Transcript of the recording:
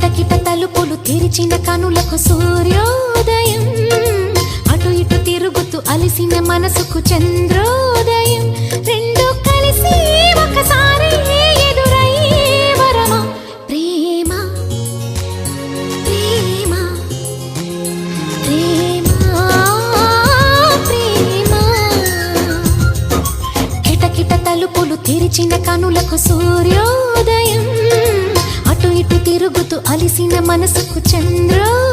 కిటకిట తలుపులు తెరిచిన కనులకు సూర్యోదయం, అటు ఇటు తిరుగుతూ అలిసిన మనసుకు చంద్రోదయం. రెండు కలిసి ఒకసారి ఎదురయ్యే వరమా ప్రేమ ప్రేమ ప్రేమ ప్రేమ. కిటకిట తలుపులు తెరిచిన కనులకు సూర్యోదయం, అటు ఇటు తిరుగుతూ అలిసిన మనసుకు చంద్రోదయం.